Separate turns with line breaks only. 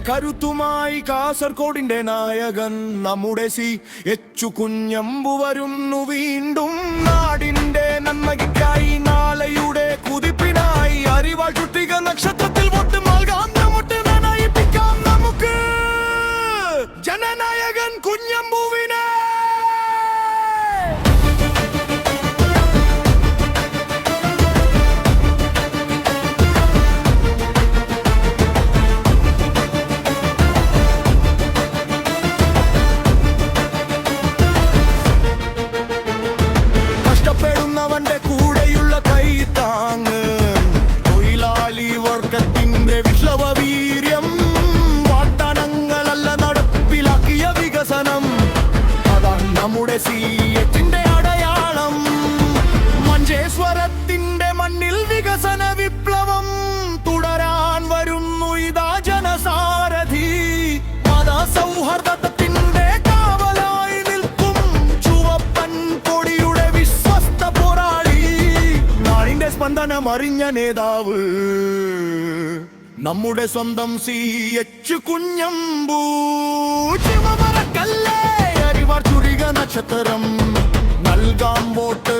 കരുത്തുമായി കാസർഗോഡിന്റെ നായകൻ നമ്മുടെ CH കുഞ്ഞമ്പു വരുന്നു വീണ്ടും. നാടിന്റെ നന്മയ്ക്കായി നാളെയുടെ കുതിപ്പിനായി അരിവാൾ ചുറ്റിക നക്ഷത്രത്തിൽ വോട്ട് നൽകാം. നമുക്ക് നനയിപ്പിക്കാം നമുക്ക് ജനനായകൻ കുഞ്ഞമ്പുവിനെ. കഷ്ടപ്പെടുന്നവന്റെ കൂടെയുള്ള കൈത്താങ്ങ്, തൊഴിലാളി വർഗത്തിന്റെ വിപ്ലവ വീര്യം, വാഗ്ദാനങ്ങളല്ല നടപ്പിലാക്കിയ വികസനം, അതാണ് നമ്മുടെ CHന്റെ അടയാളം. മഞ്ചേശ്വരത്തിന്റെ മണ്ണിൽ വികസന വിപ്ലവം തുടരാൻ വരുന്നു ഇതാ ജനസാരഥി. മതസൗഹാർദ്ദത്തിന്റെ കാവലായി നിൽക്കും ചുവപ്പൻ കൊടിയുടെ വിശ്വസ്ത പോരാളി, നാടിന്റെ സ്പന്ദനം അറിഞ്ഞ നേതാവ് നമ്മുടെ സ്വന്തം CH കുഞ്ഞമ്പു. മറക്കല്ലേ അരിവാൾ ചുരിക നക്ഷത്രം നൽകാം വോട്ട്.